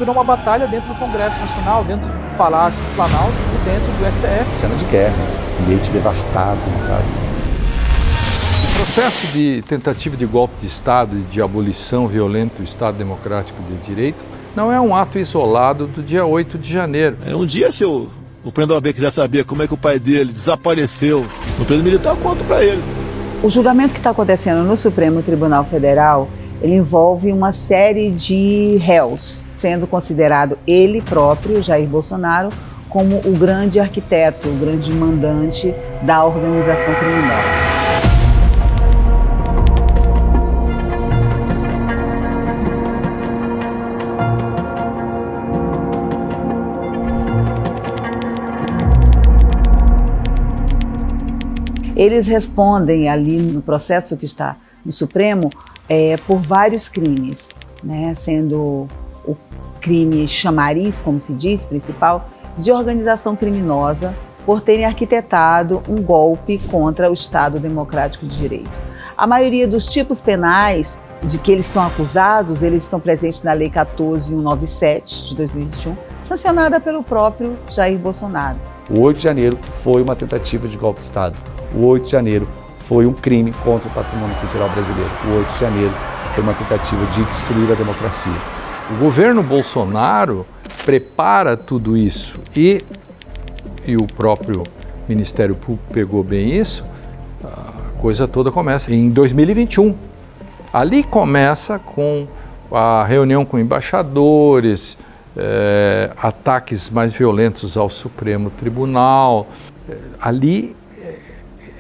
Virou uma batalha dentro do Congresso Nacional, dentro do Palácio do Planalto e dentro do STF. Cena de guerra, ambiente devastado, sabe? O processo de tentativa de golpe de Estado e de abolição violenta do Estado Democrático de Direito não é um ato isolado do dia 8 de janeiro. Um dia, se o presidente Orbán quiser saber como é que o pai dele desapareceu no período militar, eu conto para ele. O julgamento que está acontecendo no Supremo Tribunal Federal, ele envolve uma série de réus, sendo considerado ele próprio, Jair Bolsonaro, como o grande arquiteto, o grande mandante da organização criminosa. Eles respondem ali no processo que está no Supremo por vários crimes, né? Sendo o crime chamariz, como se diz, principal, de organização criminosa por terem arquitetado um golpe contra o Estado Democrático de Direito. A maioria dos tipos penais de que eles são acusados, eles estão presentes na Lei 14.197 de 2021, sancionada pelo próprio Jair Bolsonaro. O 8 de janeiro foi uma tentativa de golpe de Estado. O 8 de janeiro foi um crime contra o patrimônio cultural brasileiro. O 8 de janeiro foi uma tentativa de destruir a democracia. O governo Bolsonaro prepara tudo isso e o próprio Ministério Público pegou bem isso, a coisa toda começa em 2021. Ali começa com a reunião com embaixadores, ataques mais violentos ao Supremo Tribunal. Ali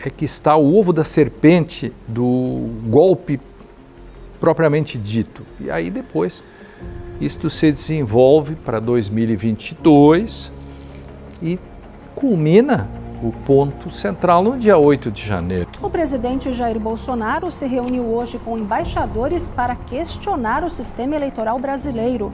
é que está o ovo da serpente do golpe propriamente dito. E aí depois isto se desenvolve para 2022 e culmina o ponto central no dia 8 de janeiro. O presidente Jair Bolsonaro se reuniu hoje com embaixadores para questionar o sistema eleitoral brasileiro.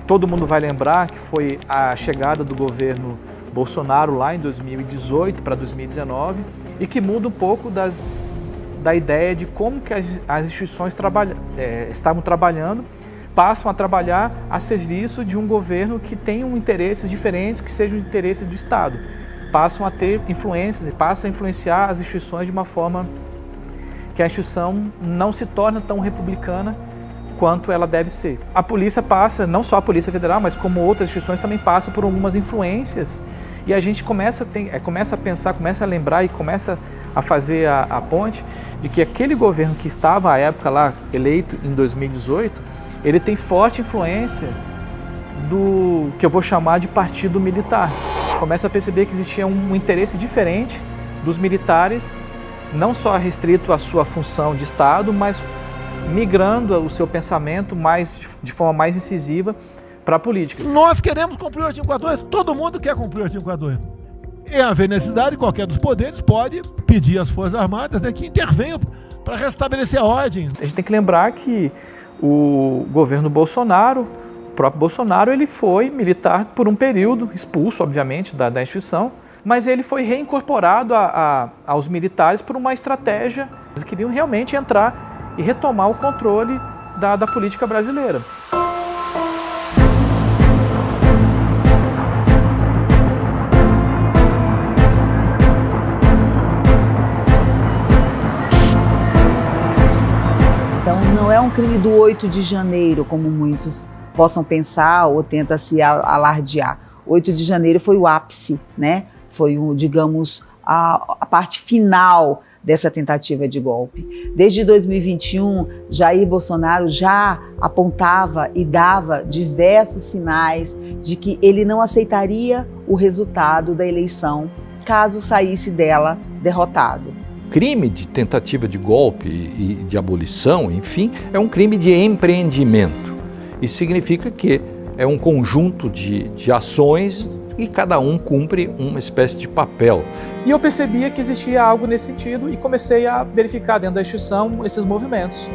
Todo mundo vai lembrar que foi a chegada do governo Bolsonaro lá em 2018 para 2019 e que muda um pouco da ideia de como que as instituições estavam trabalhando, passam a trabalhar a serviço de um governo que tem interesses diferentes, que sejam interesses do Estado. Passam a ter influências e passam a influenciar as instituições de uma forma que a instituição não se torna tão republicana quanto ela deve ser. A polícia passa, não só a Polícia Federal, mas como outras instituições também passam por algumas influências e a gente começa a pensar, começa a lembrar e começa a fazer a ponte de que aquele governo que estava à época lá eleito em 2018, ele tem forte influência do que eu vou chamar de partido militar. Começa a perceber que existia um interesse diferente dos militares, não só restrito à sua função de Estado, mas migrando o seu pensamento de forma mais incisiva para a política. Nós queremos cumprir o artigo 42, todo mundo quer cumprir o artigo 42. E haver necessidade, qualquer dos poderes pode pedir às Forças Armadas que intervenham para restabelecer a ordem. A gente tem que lembrar que o governo Bolsonaro, o próprio Bolsonaro, ele foi militar por um período, expulso, obviamente, da instituição, mas ele foi reincorporado aos militares por uma estratégia. Eles queriam realmente entrar e retomar o controle da política brasileira. Então não é um crime do 8 de janeiro, como muitos possam pensar ou tentam se alardear. 8 de janeiro foi o ápice, né? Foi, digamos, a parte final dessa tentativa de golpe. Desde 2021, Jair Bolsonaro já apontava e dava diversos sinais de que ele não aceitaria o resultado da eleição caso saísse dela derrotado. Crime de tentativa de golpe e de abolição, enfim, é um crime de empreendimento. Isso significa que é um conjunto de ações e cada um cumpre uma espécie de papel. E eu percebia que existia algo nesse sentido e comecei a verificar dentro da instituição esses movimentos.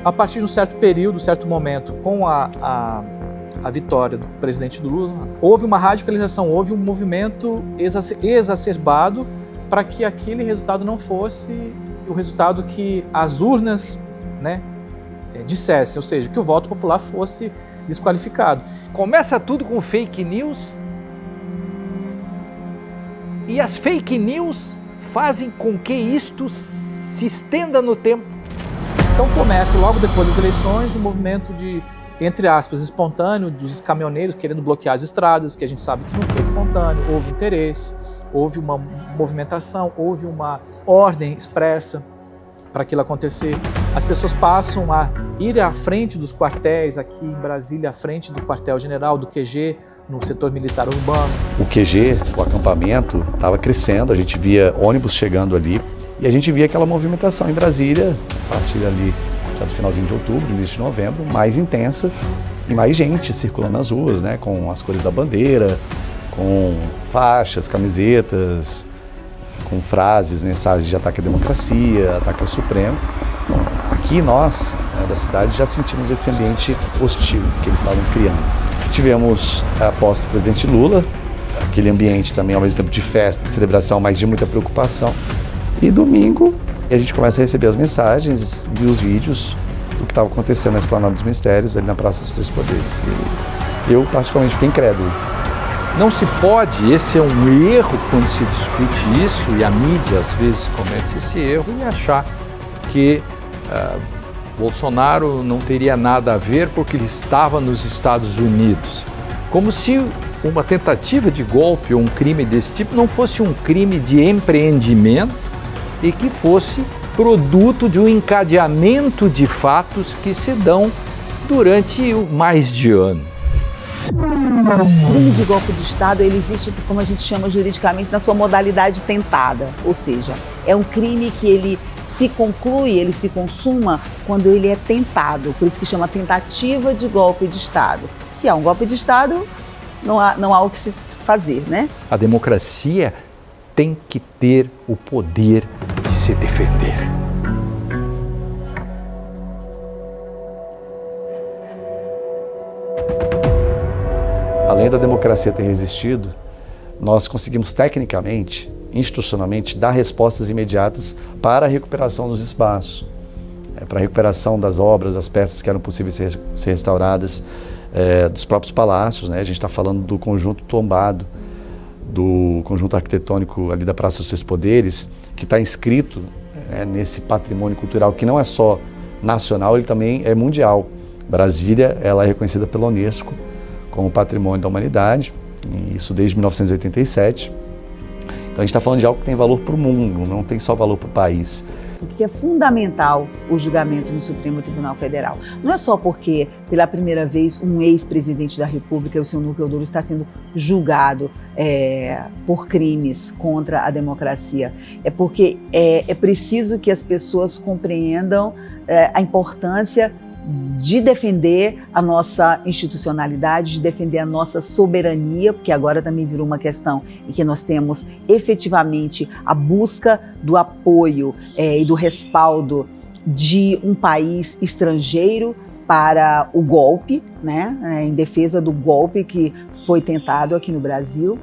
A partir de um certo período, um certo momento, com a vitória do presidente Lula, houve uma radicalização, houve um movimento exacerbado para que aquele resultado não fosse o resultado que as urnas, né, dissessem, ou seja, que o voto popular fosse desqualificado. Começa tudo com fake news e as fake news fazem com que isto se estenda no tempo. Então começa logo depois das eleições um movimento de, entre aspas, espontâneo dos caminhoneiros querendo bloquear as estradas, que a gente sabe que não foi espontâneo, houve interesse, houve uma movimentação, houve uma ordem expressa para aquilo acontecer. As pessoas passam a ir à frente dos quartéis, aqui em Brasília, à frente do quartel-general, do QG, no setor militar urbano. O QG, o acampamento, estava crescendo, a gente via ônibus chegando ali e a gente via aquela movimentação em Brasília, a partir ali já do finalzinho de outubro, início de novembro, mais intensa e mais gente circulando nas ruas, né, com as cores da bandeira, com faixas, camisetas, com frases, mensagens de ataque à democracia, ataque ao Supremo. Então, aqui nós, da cidade, já sentimos esse ambiente hostil que eles estavam criando. Tivemos a posse do presidente Lula, aquele ambiente também ao mesmo tempo de festa, de celebração, mas de muita preocupação. E domingo a gente começa a receber as mensagens e os vídeos do que estava acontecendo na Esplanada dos Mistérios, ali na Praça dos Três Poderes. E eu particularmente fiquei incrédulo. Não se pode, esse é um erro quando se discute isso, e a mídia às vezes comete esse erro, e achar que Bolsonaro não teria nada a ver porque ele estava nos Estados Unidos. Como se uma tentativa de golpe ou um crime desse tipo não fosse um crime de empreendimento e que fosse produto de um encadeamento de fatos que se dão durante mais de ano. O crime de golpe de Estado, ele existe, como a gente chama juridicamente, na sua modalidade tentada. Ou seja, é um crime que ele se conclui, ele se consuma quando ele é tentado. Por isso que chama tentativa de golpe de Estado. Se há um golpe de Estado, não há o que se fazer, né? A democracia tem que ter o poder de se defender. Além da democracia ter resistido, nós conseguimos tecnicamente, institucionalmente, dar respostas imediatas para a recuperação dos espaços, para a recuperação das obras, das peças que eram possíveis ser restauradas, dos próprios palácios, né? A gente está falando do conjunto tombado, do conjunto arquitetônico ali da Praça dos Três Poderes, que está inscrito nesse patrimônio cultural que não é só nacional, ele também é mundial. Brasília, ela é reconhecida pela Unesco como Patrimônio da Humanidade, e isso desde 1987. Então a gente está falando de algo que tem valor para o mundo, não tem só valor para o país. Porque é fundamental o julgamento no Supremo Tribunal Federal. Não é só porque, pela primeira vez, um ex-presidente da República, o seu núcleo duro, está sendo julgado por crimes contra a democracia. É porque é preciso que as pessoas compreendam a importância de defender a nossa institucionalidade, de defender a nossa soberania, porque agora também virou uma questão em que nós temos efetivamente a busca do apoio e do respaldo de um país estrangeiro para o golpe, né, em defesa do golpe que foi tentado aqui no Brasil,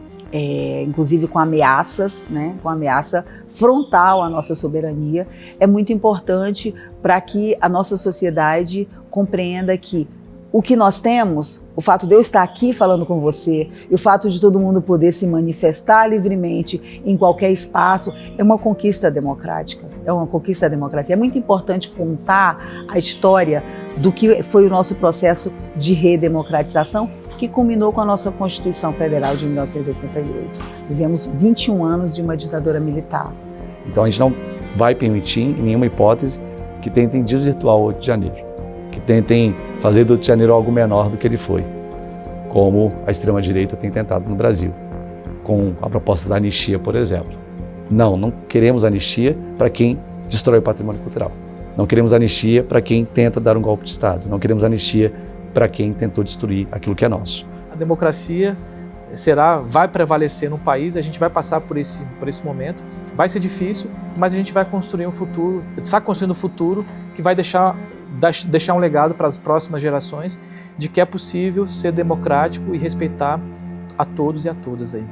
inclusive com ameaças, né, com ameaça frontal à nossa soberania. É muito importante para que a nossa sociedade compreenda que o que nós temos, o fato de eu estar aqui falando com você e o fato de todo mundo poder se manifestar livremente em qualquer espaço é uma conquista democrática, é uma conquista da democracia. É muito importante contar a história do que foi o nosso processo de redemocratização, que culminou com a nossa Constituição Federal de 1988. Vivemos 21 anos de uma ditadura militar. Então a gente não vai permitir, em nenhuma hipótese, que tentem desvirtuar o 8 de janeiro, que tentem fazer do 8 de janeiro algo menor do que ele foi, como a extrema-direita tem tentado no Brasil, com a proposta da anistia, por exemplo. Não queremos anistia para quem destrói o patrimônio cultural. Não queremos anistia para quem tenta dar um golpe de Estado. Não queremos anistia para quem tentou destruir aquilo que é nosso. A democracia vai prevalecer no país, a gente vai passar por esse momento, vai ser difícil, mas a gente vai construir um futuro, está construindo um futuro que vai deixar um legado para as próximas gerações de que é possível ser democrático e respeitar a todos e a todas aí.